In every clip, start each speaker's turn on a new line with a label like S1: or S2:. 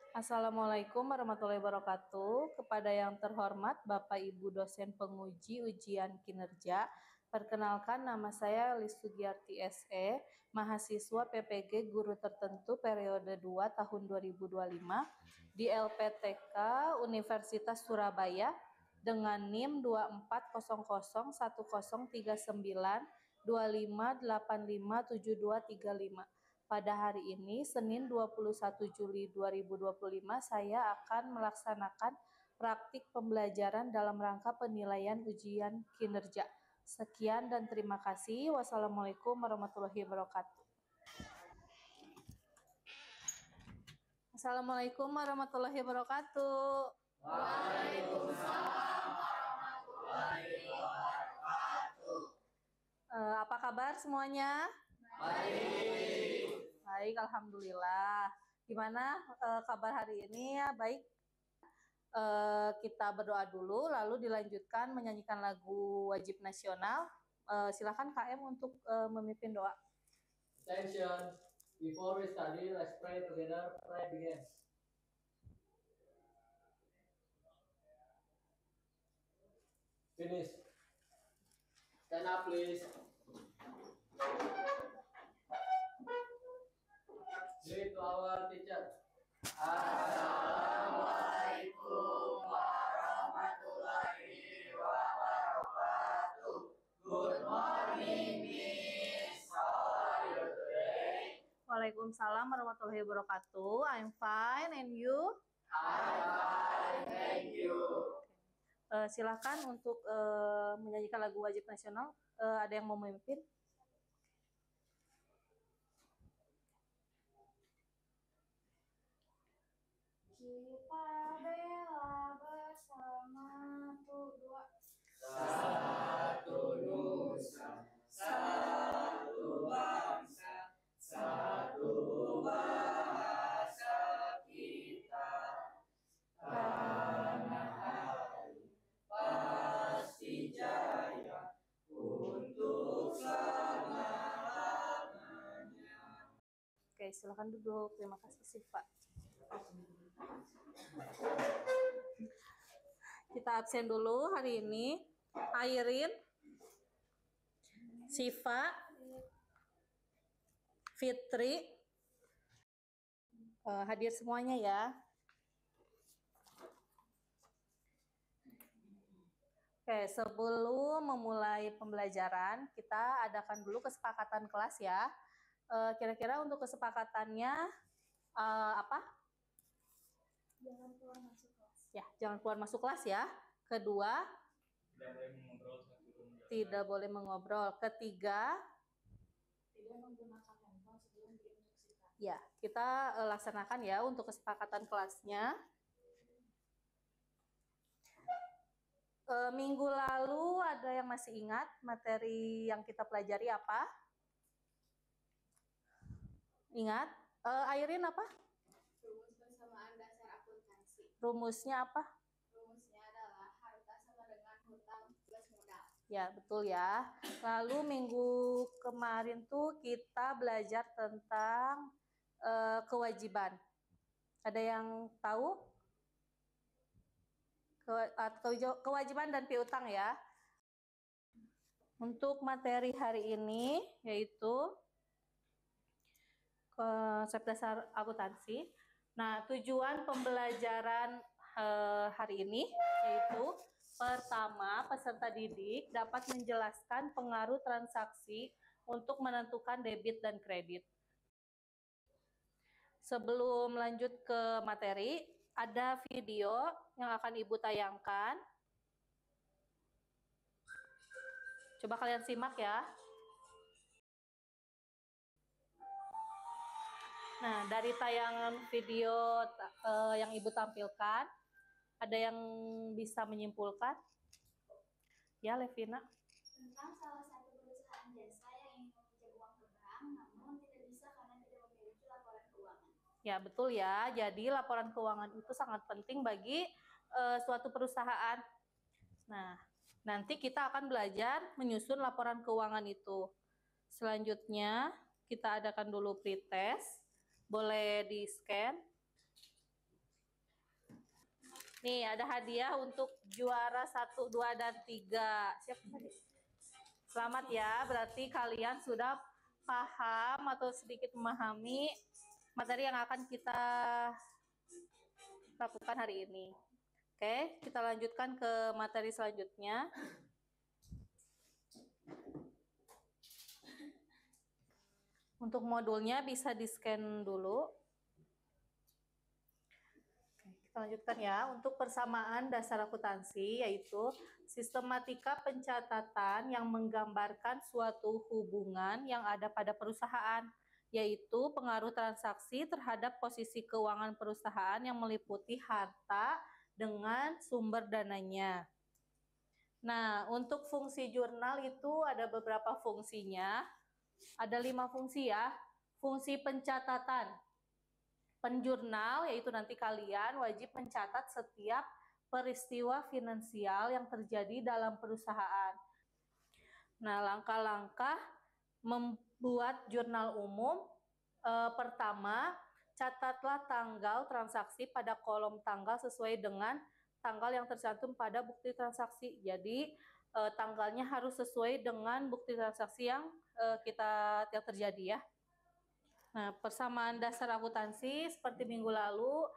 S1: Assalamualaikum warahmatullahi wabarakatuh. Kepada yang terhormat Bapak Ibu dosen penguji ujian kinerja, perkenalkan nama saya Lis Sugiyarti SE, mahasiswa PPG Guru Tertentu periode 2 tahun 2025 di LPTK Universitas Surabaya dengan NIM 24031925857235. Pada hari ini, Senin 21 Juli 2025, saya akan melaksanakan praktik pembelajaran dalam rangka penilaian ujian kinerja. Sekian dan terima kasih. Wassalamualaikum warahmatullahi wabarakatuh. Assalamualaikum warahmatullahi wabarakatuh.
S2: Waalaikumsalam warahmatullahi wabarakatuh.
S1: Apa kabar semuanya?
S2: Baik.
S1: Baik, alhamdulillah. Gimana kabar hari ini ya? Baik. Kita berdoa dulu, lalu dilanjutkan menyanyikan lagu wajib nasional. Silakan KM untuk memimpin doa.
S2: Attention. Before we study, let's pray together. Pray begin. Finish. Stand up, please. Read to our teacher. Assalamualaikum warahmatullahi wabarakatuh. Good morning, Miss. How are you today?
S1: Waalaikumsalam warahmatullahi wabarakatuh. I'm fine, and you?
S2: I'm fine, thank you.
S1: Silakan untuk menyanyikan lagu wajib nasional. Ada yang mau memimpin?
S3: Kita bela bersama dua.
S2: Satu nusa, satu bangsa, satu bahasa kita. Tanah air pasti jaya untuk selama-lamanya.
S1: Oke, silakan duduk. Terima kasih, Siva. Kita absen dulu hari ini. Airin, Siva, Fitri, hadir semuanya ya. Oke, sebelum memulai pembelajaran, kita adakan dulu kesepakatan kelas ya. Kira-kira untuk kesepakatannya apa?
S3: Jangan keluar masuk kelas.
S1: Ya, jangan keluar masuk kelas ya. Kedua,
S2: Tidak boleh mengobrol satu room.
S1: tidak boleh mengobrol. Ketiga,
S3: Tidak menggunakan handphone sebelum diinstruksikan.
S1: ya, kita laksanakan ya untuk kesepakatan kelasnya. Minggu lalu ada yang masih ingat materi yang kita pelajari apa? Ingat? Airin apa?
S3: Rumus persamaan dasar akuntansi.
S1: Rumusnya apa?
S3: Rumusnya adalah harta sama dengan hutang plus modal.
S1: Ya, betul ya. Lalu minggu kemarin tuh kita belajar tentang kewajiban. Ada yang tahu? Kewajiban dan piutang ya. Untuk materi hari ini yaitu konsep dasar akuntansi. Nah, tujuan pembelajaran hari ini yaitu pertama, peserta didik dapat menjelaskan pengaruh transaksi untuk menentukan debit dan kredit. Sebelum lanjut ke materi, ada video yang akan Ibu tayangkan. Coba kalian simak ya. Nah, dari tayangan video yang Ibu tampilkan, ada yang bisa menyimpulkan? Ya, Levina.
S3: Tentang salah satu perusahaan jasa yang ingin meminjam uang ke bank, namun tidak bisa karena tidak memiliki laporan keuangan.
S1: Ya, betul ya. Jadi laporan keuangan itu sangat penting bagi suatu perusahaan. Nah, nanti kita akan belajar menyusun laporan keuangan itu. Selanjutnya, kita adakan dulu pretest. Boleh di-scan. Nih, ada hadiah untuk juara 1, 2, dan 3. Siap tadi? Selamat ya, berarti kalian sudah paham atau sedikit memahami materi yang akan kita lakukan hari ini. Oke, kita lanjutkan ke materi selanjutnya. Untuk modulnya bisa di-scan dulu. Kita lanjutkan ya. Untuk persamaan dasar akuntansi yaitu sistematika pencatatan yang menggambarkan suatu hubungan yang ada pada perusahaan, yaitu pengaruh transaksi terhadap posisi keuangan perusahaan yang meliputi harta dengan sumber dananya. Nah, untuk fungsi jurnal itu ada beberapa fungsinya. Ada 5 fungsi ya. Fungsi pencatatan. Penjurnal, yaitu nanti kalian wajib mencatat setiap peristiwa finansial yang terjadi dalam perusahaan. Nah, langkah-langkah membuat jurnal umum. Pertama, catatlah tanggal transaksi pada kolom tanggal sesuai dengan tanggal yang tercantum pada bukti transaksi. Jadi, tanggalnya harus sesuai dengan bukti transaksi yang terjadi ya. Nah, persamaan dasar akuntansi seperti minggu lalu,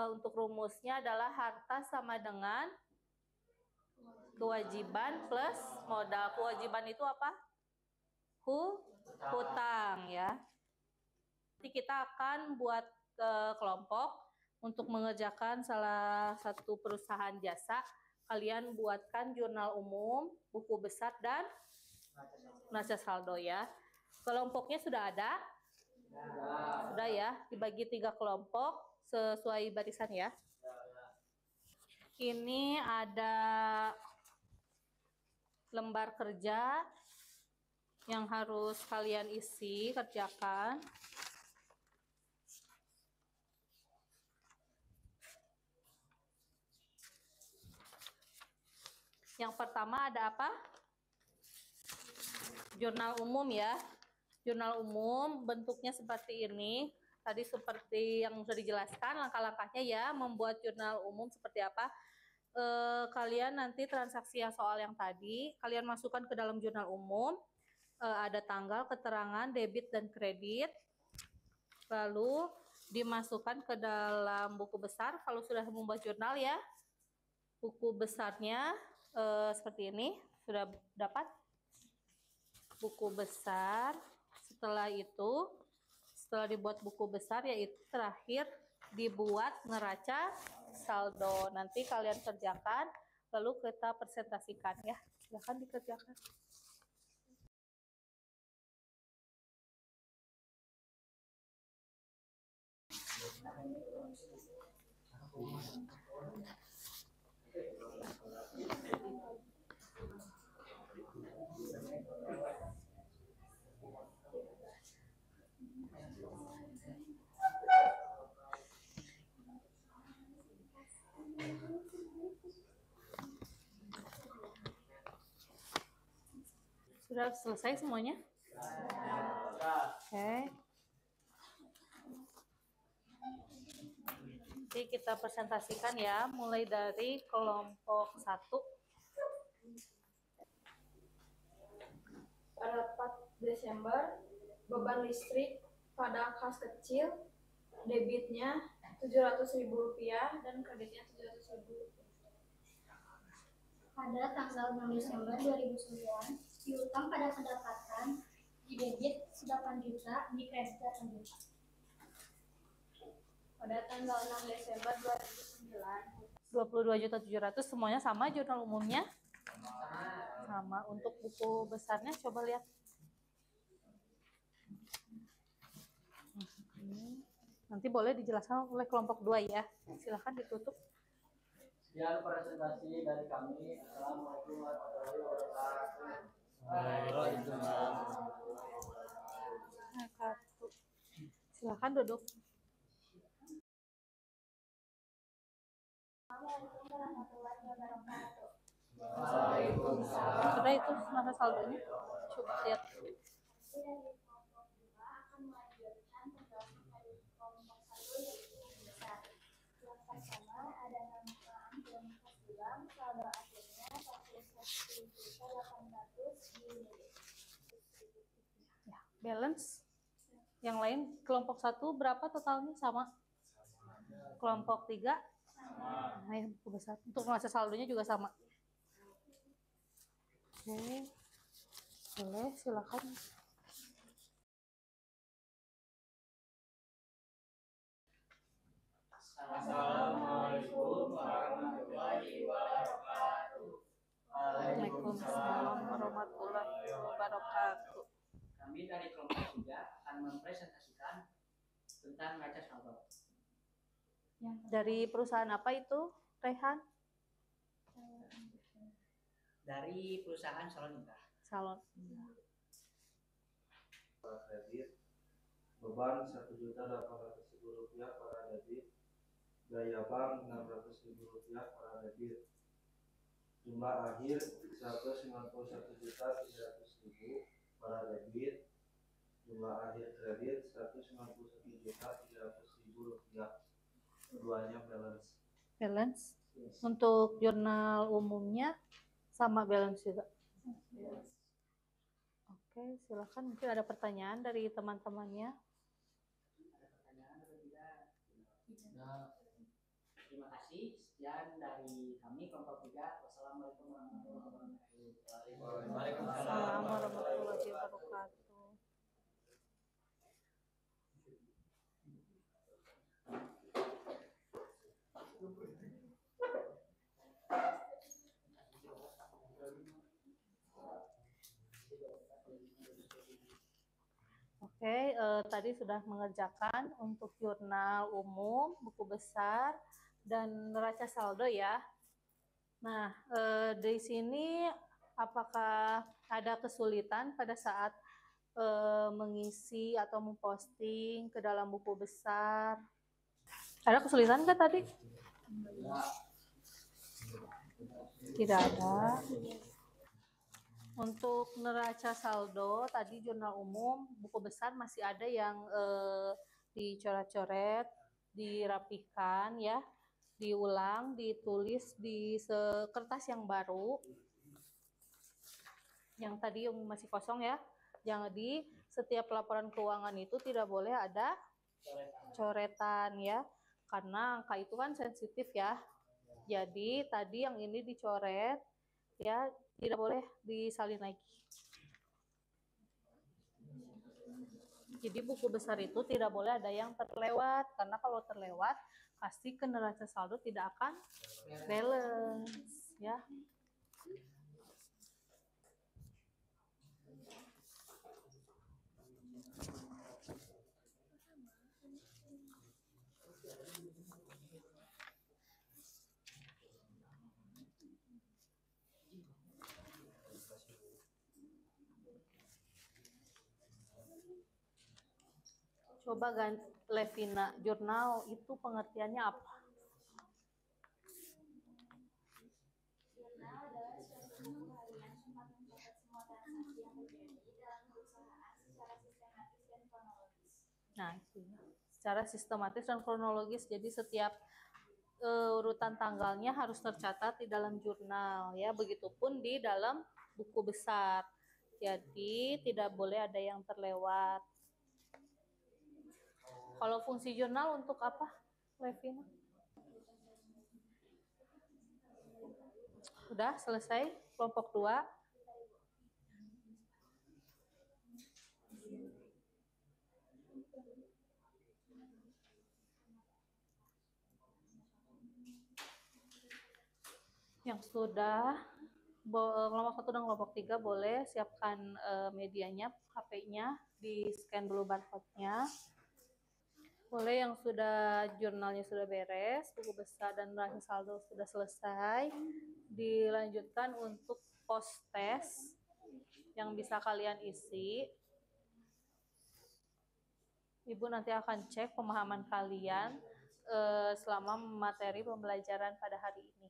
S1: untuk rumusnya adalah harta sama dengan kewajiban plus modal. Kewajiban itu apa? Hutang ya. Nanti kita akan buat kelompok untuk mengerjakan salah satu perusahaan jasa. Kalian buatkan jurnal umum, buku besar, dan neraca saldo ya. Kelompoknya sudah ada? Sudah ya, dibagi 3 kelompok sesuai barisan ya. Ini ada lembar kerja yang harus kalian isi, kerjakan. Yang pertama ada apa? Jurnal umum ya. Jurnal umum bentuknya seperti ini. Tadi seperti yang sudah dijelaskan langkah-langkahnya ya, membuat jurnal umum seperti apa. Kalian nanti transaksi yang soal yang tadi, kalian masukkan ke dalam jurnal umum. Ada tanggal, keterangan, debit, dan kredit. Lalu dimasukkan ke dalam buku besar kalau sudah membuat jurnal ya. Buku besarnya seperti ini, sudah dapat buku besar. Setelah itu, setelah dibuat buku besar, yaitu terakhir dibuat neraca saldo. Nanti kalian kerjakan, lalu kita presentasikan ya. Silahkan dikerjakan. Sudah selesai semuanya? Oke. Nanti kita presentasikan ya, mulai dari kelompok 1.
S4: Pada 4 Desember, beban listrik pada kas kecil, debitnya Rp700.000 dan kreditnya Rp700.000.
S3: Pada tanggal 6 Desember 2009, piutang pada pendapatan di debit 8 juta, di kredit 8 juta.
S4: Pada tanggal 6 Desember 2009,
S1: 22.700.000 semuanya sama jurnal umumnya? Sama. Untuk buku besarnya coba lihat. Nanti boleh dijelaskan oleh kelompok 2 ya. Silahkan ditutup.
S2: Sekian presentasi dari kami. Assalamualaikum warahmatullahi wabarakatuh.
S1: Silahkan duduk.
S3: Assalamualaikum warahmatullahi wabarakatuh.
S1: Sudah itu neraca saldonya. Coba lihat.
S3: Dari kelompok 2 akan melanjutkan penjelasan dari kelompok 1 yaitu buku besar. Yang pertama ada nama
S1: Ya, balance. Yang lain kelompok 1 berapa totalnya sama? Kelompok 3? Nah, yang buku besar. Untuk neraca saldonya juga sama. Oke. Boleh, silakan.
S2: Assalamualaikum warahmatullahi wabarakatuh.
S1: Waalaikumsalam warahmatullahi wabarakatuh.
S2: Kami dari kelompok 3 akan mempresentasikan tentang neraca saldo.
S1: Dari perusahaan apa itu, Rehan?
S2: Dari perusahaan Salon Indah.
S1: Salon.
S5: Para kredit, beban Rp1.800.000 para debit, daya bank Rp600.000 para debit, jumlah akhir Rp191.300.000 para debit, jumlah akhir kredit Rp191.300.000. Keduanya balance.
S1: Balance. Untuk jurnal umumnya sama balance juga. Oke, silakan. Mungkin ada pertanyaan dari teman-temannya.
S2: Ada pertanyaan atau tidak? Tidak. Terima kasih. Sekian dari kami kelompok 3. Wassalamualaikum warahmatullahi wabarakatuh.
S1: Waalaikumsalam warahmatullahi wabarakatuh. Oke, tadi sudah mengerjakan untuk jurnal umum, buku besar, dan neraca saldo ya. Nah, di sini apakah ada kesulitan pada saat mengisi atau memposting ke dalam buku besar? Ada kesulitan nggak tadi? Tidak ada. Untuk neraca saldo, tadi jurnal umum, buku besar masih ada yang dicoret-coret, dirapihkan ya, diulang, ditulis di kertas yang baru. Yang tadi yang masih kosong ya. Jadi setiap laporan keuangan itu tidak boleh ada coretan ya, karena angka itu kan sensitif ya. Jadi tadi yang ini dicoret ya, tidak boleh disalin lagi. Jadi buku besar itu tidak boleh ada yang terlewat, karena kalau terlewat pasti ke neraca saldo tidak akan balance ya. Coba Levina, jurnal itu pengertiannya apa?
S3: Jurnal adalah suatu buku harian tempat mencatat semua transaksi yang terjadi dalam perusahaan secara sistematis dan kronologis.
S1: Nah, itu secara sistematis dan kronologis. Jadi setiap urutan tanggalnya harus tercatat di dalam jurnal ya. Begitupun di dalam buku besar. Jadi tidak boleh ada yang terlewat. Kalau fungsi jurnal untuk apa, Levina? Udah selesai kelompok 2. Yang sudah kelompok 1 dan kelompok 3 boleh siapkan medianya, HP-nya, di scan dulu barcode-nya. Boleh yang sudah jurnalnya sudah beres, buku besar dan neraca saldo sudah selesai, dilanjutkan untuk post test yang bisa kalian isi. Ibu nanti akan cek pemahaman kalian selama materi pembelajaran pada hari ini.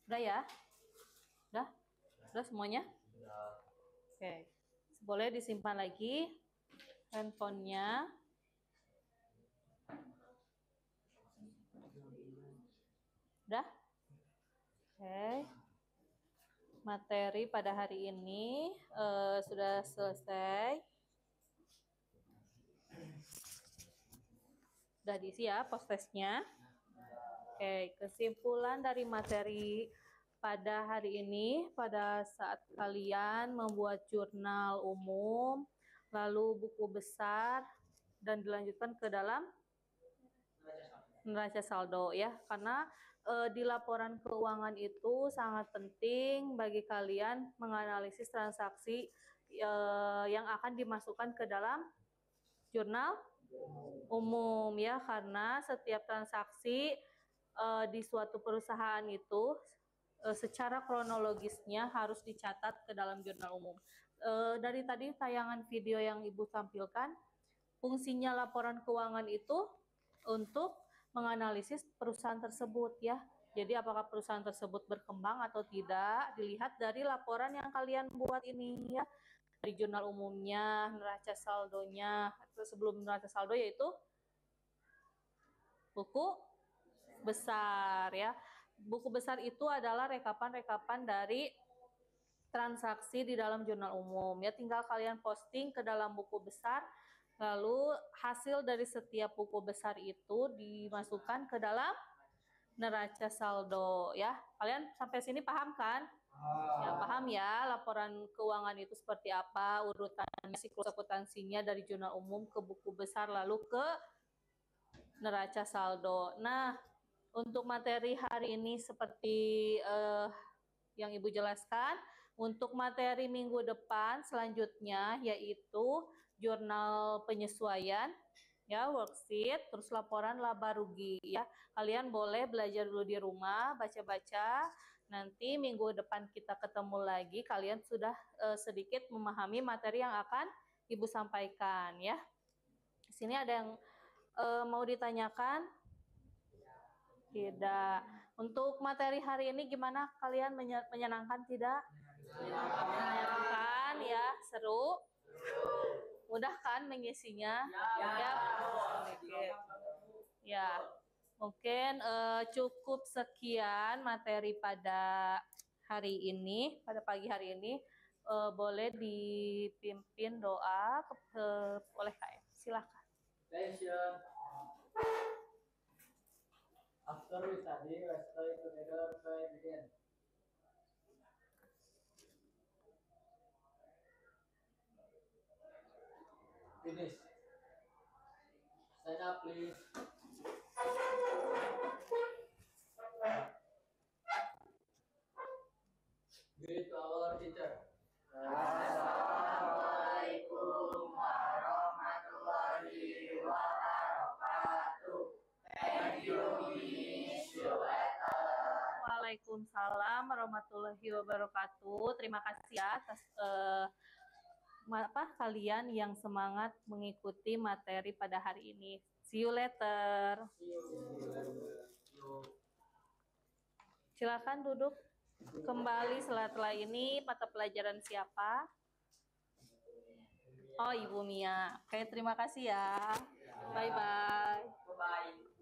S1: Udah ya? Udah? Udah semuanya?
S5: Sudah.
S1: Oke. Boleh disimpan lagi handphonenya. Udah? Oke. Materi pada hari ini sudah selesai. Sudah diisi ya post-testnya. Oke, kesimpulan dari materi pada hari ini, pada saat kalian membuat jurnal umum, lalu buku besar, dan dilanjutkan ke dalam neraca saldo ya, karena di laporan keuangan itu sangat penting bagi kalian menganalisis transaksi yang akan dimasukkan ke dalam jurnal umum ya, karena setiap transaksi di suatu perusahaan itu secara kronologisnya harus dicatat ke dalam jurnal umum. Dari tadi tayangan video yang Ibu tampilkan, fungsinya laporan keuangan itu untuk menganalisis perusahaan tersebut ya. Jadi apakah perusahaan tersebut berkembang atau tidak dilihat dari laporan yang kalian buat ini ya. Dari jurnal umumnya, neraca saldonya, atau sebelum neraca saldo yaitu buku besar ya. Buku besar itu adalah rekapan-rekapan dari transaksi di dalam jurnal umum ya. Tinggal kalian posting ke dalam buku besar, lalu hasil dari setiap buku besar itu dimasukkan ke dalam neraca saldo ya. Kalian sampai sini paham kan? Ya, paham ya, laporan keuangan itu seperti apa, urutannya, siklus akuntansinya dari jurnal umum ke buku besar lalu ke neraca saldo. Nah, untuk materi hari ini seperti yang Ibu jelaskan, untuk materi minggu depan selanjutnya yaitu jurnal penyesuaian ya, worksheet, terus laporan laba rugi ya. Kalian boleh belajar dulu di rumah, baca-baca. Nanti minggu depan kita ketemu lagi, kalian sudah sedikit memahami materi yang akan Ibu sampaikan ya. Di sini ada yang mau ditanyakan? Tidak. Untuk materi hari ini gimana? Kalian menyenangkan tidak? Menyenangkan ya, seru. Mudah kan mengisinya? Ya. Ya. Mungkin cukup sekian materi pada hari ini, pada pagi hari ini. Boleh dipimpin doa oleh KM. Silakan.
S2: After we study, let's try together try begin. Finish. Stand up, please. Greet our teacher. Assalamualaikum warahmatullahi wabarakatuh. Thank you, Miss. See you later.
S1: Waalaikumsalam warahmatullahi wabarakatuh. Terima kasih ya atas kalian yang semangat mengikuti materi pada hari ini. See you later. Silakan duduk kembali. Setelah ini mata pelajaran siapa? Oh, Ibu Mia. Oke, terima kasih ya. Bye-bye.
S2: Bye-bye.